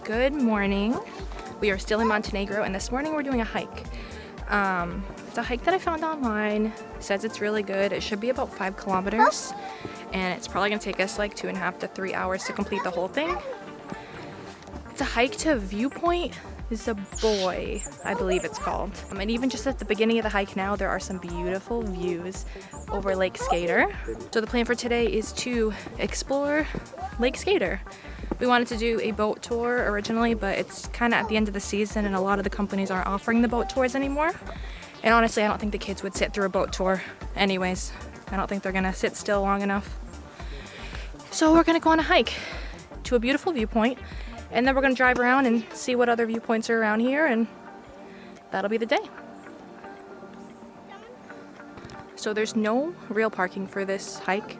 Good morning. We are still in Montenegro, and this morning we're doing a hike. It's a hike that I found online. It says it's really good. It should be about 5 kilometers, and it's probably gonna take us like 2.5 to 3 hours to complete the whole thing. It's a hike to Viewpoint Zaboj, I believe it's called. And even just at the beginning of the hike now, there are some beautiful views over Lake Skadar. So the plan for today is to explore Lake Skadar. We wanted to do a boat tour originally, but it's kind of at the end of the season and a lot of the companies aren't offering the boat tours anymore. And honestly, I don't think the kids would sit through a boat tour anyways. I don't think they're gonna sit still long enough. So we're gonna go on a hike to a beautiful viewpoint, and then we're gonna drive around and see what other viewpoints are around here, and that'll be the day. So there's no real parking for this hike.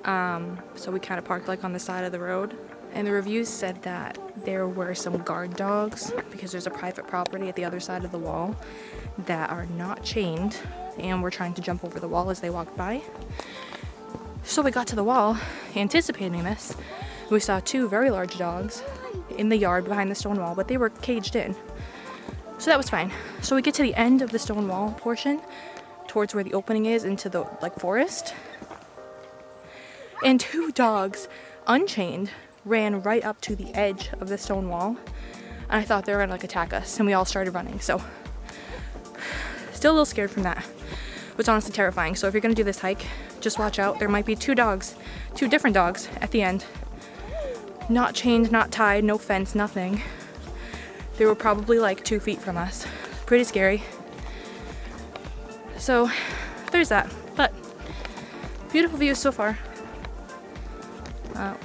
So we kind of parked like on the side of the road. And the reviews said that there were some guard dogs because there's a private property at the other side of the wall that are not chained, and we're trying to jump over the wall as they walked by. So we got to the wall anticipating this. We saw 2 very large dogs in the yard behind the stone wall, but they were caged in. So that was fine. So we get to the end of the stone wall portion towards where the opening is into the forest. And 2 dogs, unchained, ran right up to the edge of the stone wall, and I thought they were gonna attack us, and we all started running. So still a little scared from that. It was honestly terrifying. So if you're gonna do this hike, just watch out. There might be 2 different dogs at the end, not chained, not tied, no fence, nothing. They were probably like 2 feet from us. Pretty scary. So there's that, but beautiful views so far.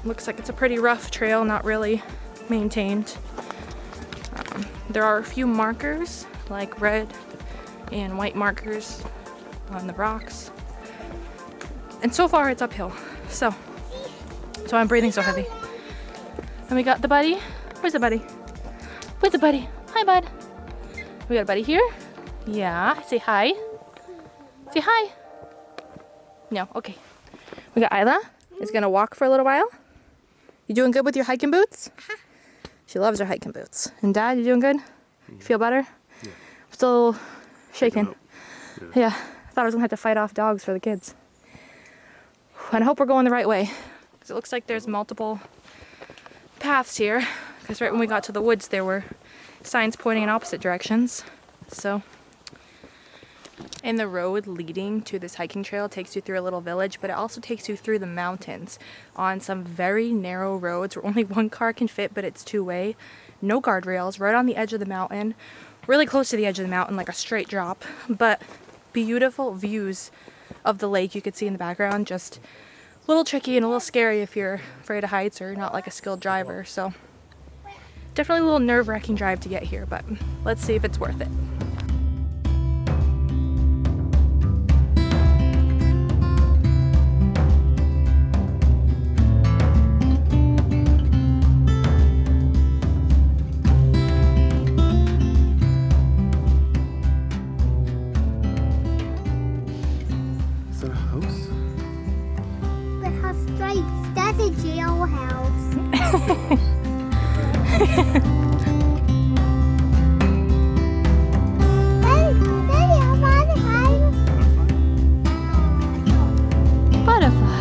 Looks like it's a pretty rough trail, not really maintained. There are a few markers, like red and white markers on the rocks. And so far it's uphill, so I'm breathing so heavy. And we got the buddy. Where's the buddy? Where's the buddy? Hi, bud. We got a buddy here. Yeah, say hi. Say hi. No, okay. We got Isla. Is gonna walk for a little while. You doing good with your hiking boots? She loves her hiking boots. And Dad, you doing good? You feel better? Yeah. Still shaking. Yeah. I thought I was gonna have to fight off dogs for the kids. And I hope we're going the right way, because it looks like there's multiple paths here. Because right when we got to the woods, there were signs pointing in opposite directions. So. And the road leading to this hiking trail takes you through a little village, but it also takes you through the mountains on some very narrow roads where only 1 car can fit, but it's 2-way. No guardrails, right on the edge of the mountain, really close to the edge of the mountain, like a straight drop, but beautiful views of the lake you could see in the background. Just a little tricky and a little scary if you're afraid of heights or you're not like a skilled driver. So definitely a little nerve-wracking drive to get here, but let's see if it's worth it. That's a jailhouse. Butterfly.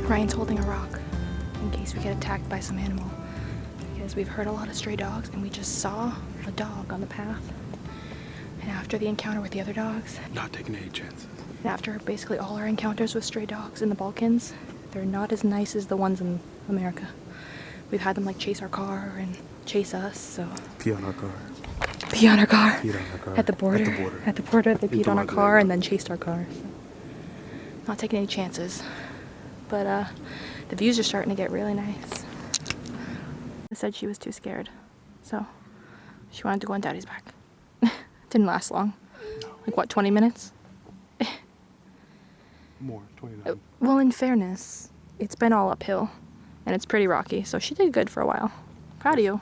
Ryan's holding a rock in case we get attacked by some animal, is we've heard a lot of stray dogs, and we just saw a dog on the path. And after the encounter with the other dogs, not taking any chances. And after basically all our encounters with stray dogs in the Balkans, they're not as nice as the ones in America. We've had them like chase our car and chase us, so. Pee on our car. Pee on our car. Peed on our car. At the border. At the border, they peed on our car and then chased our car. So. Not taking any chances. But the views are starting to get really nice. I said she was too scared, so she wanted to go on Daddy's back. Didn't last long. No. Like what, 20 minutes? More, 29. Well, in fairness, it's been all uphill, and it's pretty rocky, so she did good for a while. Proud of you.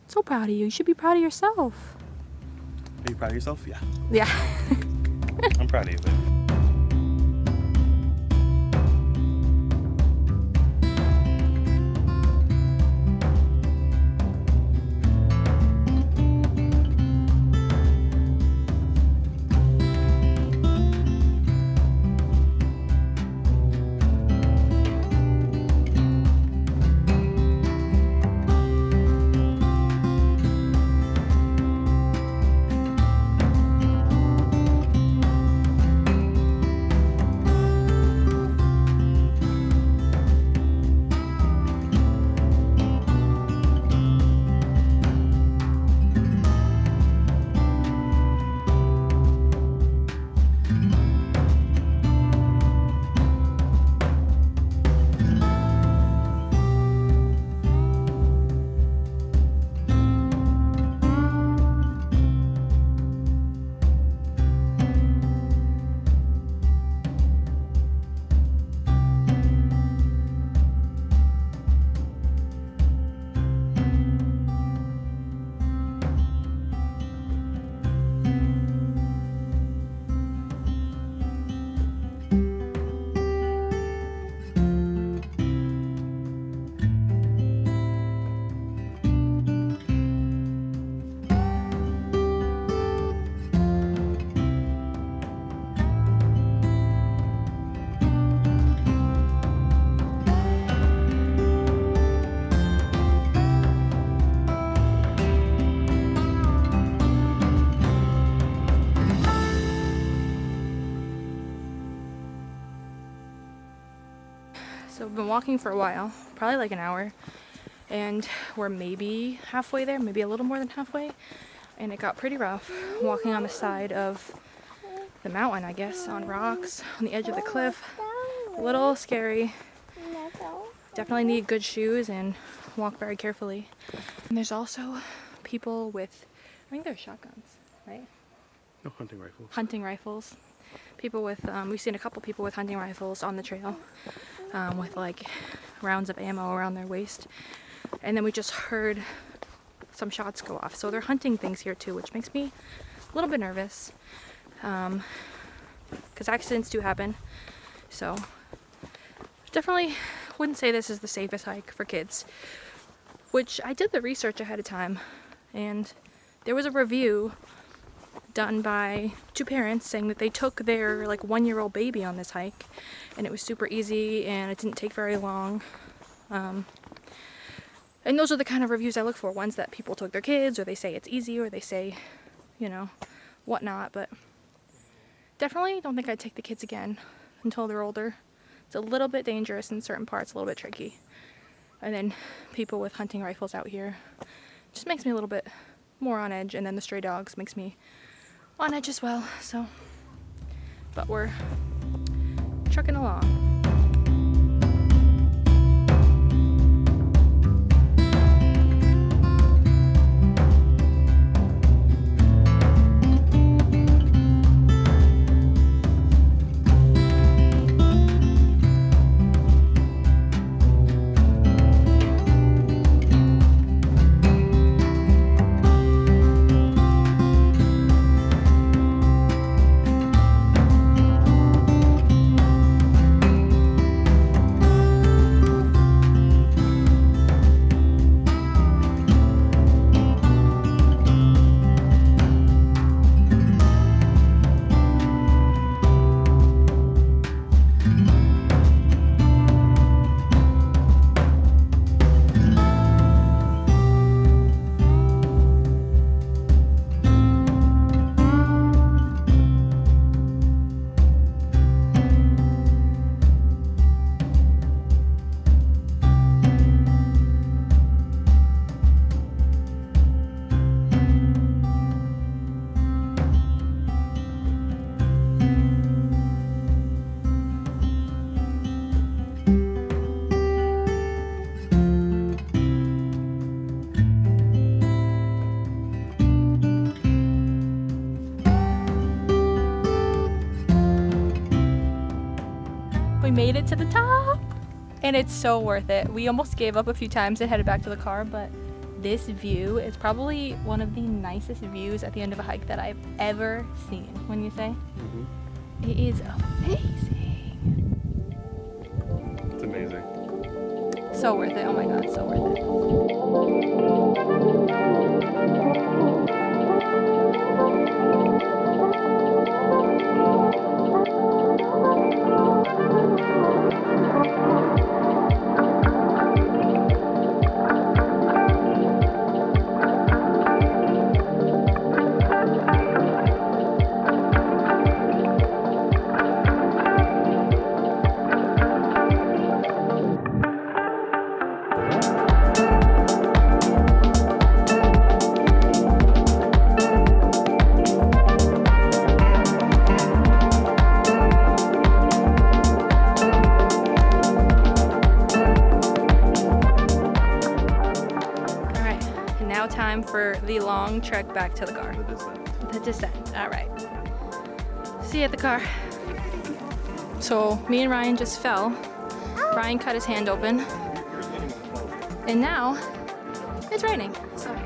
So proud of you. You should be proud of yourself. Are you proud of yourself? Yeah. Yeah. I'm proud of you, baby. So we've been walking for a while, probably like an hour, and we're maybe halfway there, maybe a little more than halfway, and it got pretty rough walking on the side of the mountain, I guess, on rocks, on the edge of the cliff. A little scary. Definitely need good shoes and walk very carefully. And there's also people with, I think they're shotguns, right? No, hunting rifles. Hunting rifles. People with, we've seen a couple people with hunting rifles on the trail with like rounds of ammo around their waist. And then we just heard some shots go off. So they're hunting things here too, which makes me a little bit nervous. Because accidents do happen. So definitely wouldn't say this is the safest hike for kids. Which I did the research ahead of time. And there was a review done by two parents saying that they took their like 1-year-old baby on this hike and it was super easy and it didn't take very long. And those are the kind of reviews I look for, ones that people took their kids, or they say it's easy, or they say, you know, whatnot. But definitely don't think I'd take the kids again until they're older. It's a little bit dangerous in certain parts, a little bit tricky. And then people with hunting rifles out here just makes me a little bit more on edge, and then the stray dogs makes me on edge as well. So, but we're trucking along. We made it to the top and it's so worth it. We almost gave up a few times and headed back to the car, but this view is probably one of the nicest views at the end of a hike that I've ever seen. Wouldn't you say? Mm-hmm. It is amazing. It's amazing. So worth it. Oh my god, so worth it. Time for the long trek back to the car. The descent. The descent. All right. See you at the car. So me and Ryan just fell. Ryan cut his hand open. And now it's raining. So.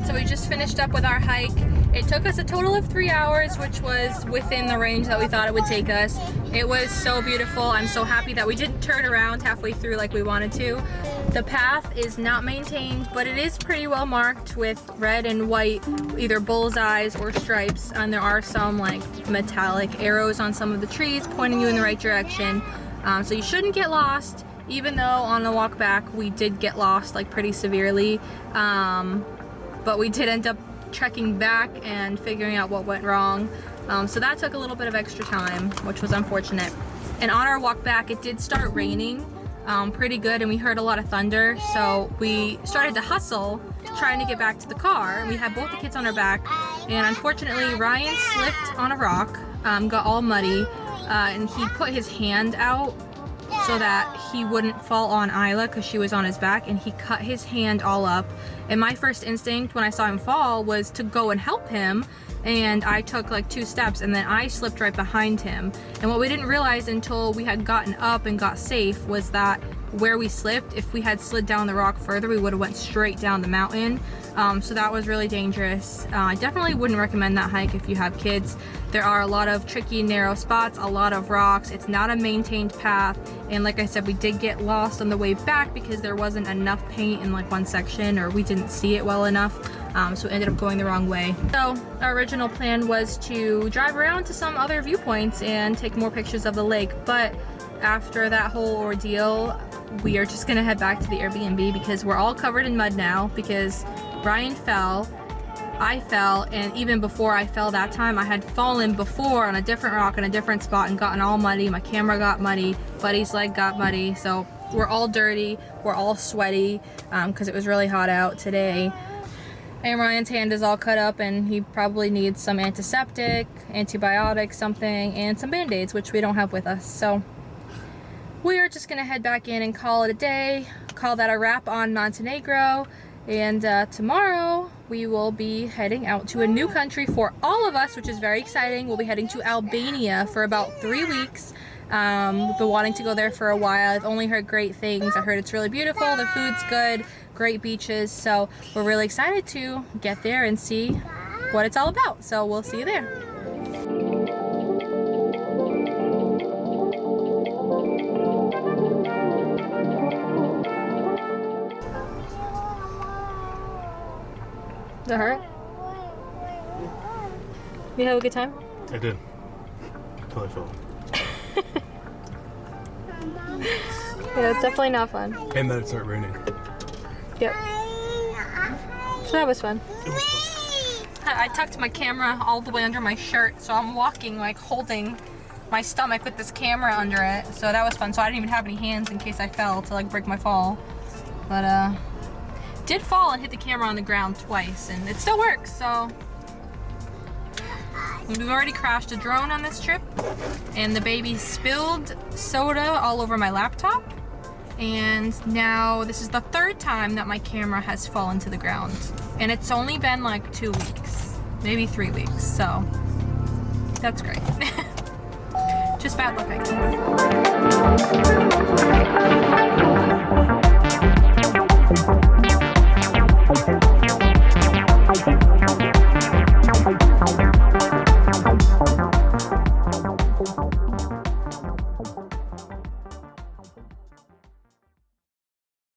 So we just finished up with our hike. It took us a total of 3 hours, which was within the range that we thought it would take us. It was so beautiful. I'm so happy that we didn't turn around halfway through like we wanted to. The path is not maintained, but it is pretty well marked with red and white, either bullseyes or stripes, and there are some like metallic arrows on some of the trees pointing you in the right direction. So you shouldn't get lost, even though on the walk back we did get lost like pretty severely. But we did end up trekking back and figuring out what went wrong. So that took a little bit of extra time, which was unfortunate. And on our walk back, it did start raining pretty good, and we heard a lot of thunder. So we started to hustle, trying to get back to the car. We had both the kids on our back, and unfortunately, Ryan slipped on a rock, got all muddy, and he put his hand out so that he wouldn't fall on Isla because she was on his back, and he cut his hand all up. And my first instinct when I saw him fall was to go and help him, and I took like 2 steps and then I slipped right behind him. And what we didn't realize until we had gotten up and got safe was that where we slipped, if we had slid down the rock further, we would have went straight down the mountain. So that was really dangerous. I definitely wouldn't recommend that hike if you have kids. There are a lot of tricky, narrow spots, a lot of rocks. It's not a maintained path. And like I said, we did get lost on the way back because there wasn't enough paint in like one section, or we didn't see it well enough. So we ended up going the wrong way. So our original plan was to drive around to some other viewpoints and take more pictures of the lake. But after that whole ordeal, we are just gonna head back to the Airbnb because we're all covered in mud now, because Ryan fell, I fell, and even before I fell that time, I had fallen before on a different rock in a different spot and gotten all muddy. My camera got muddy, Buddy's leg got muddy, so we're all dirty, we're all sweaty because it was really hot out today. And Ryan's hand is all cut up and he probably needs some antiseptic, antibiotics, something, and some band-aids, which we don't have with us. So we are just gonna head back in and call it a day, call that a wrap on Montenegro. And tomorrow we will be heading out to a new country for all of us, which is very exciting. We'll be heading to Albania for about 3 weeks. We've been wanting to go there for a while. I've only heard great things. I heard it's really beautiful, the food's good, great beaches. So we're really excited to get there and see what it's all about. So we'll see you there. Does it hurt? You have a good time? I did. Until I fell. Yeah, it's definitely not fun. And then it started raining. Yep. So that was fun. It was fun. I tucked my camera all the way under my shirt, so I'm walking like holding my stomach with this camera under it. So that was fun. So I didn't even have any hands in case I fell to like break my fall. But did fall and hit the camera on the ground twice, and it still works, so We've already crashed a drone on this trip, and the baby spilled soda all over my laptop. And now this is the third time that my camera has fallen to the ground. And it's only been like 2 weeks, maybe 3 weeks, so that's great. Just bad luck, I guess.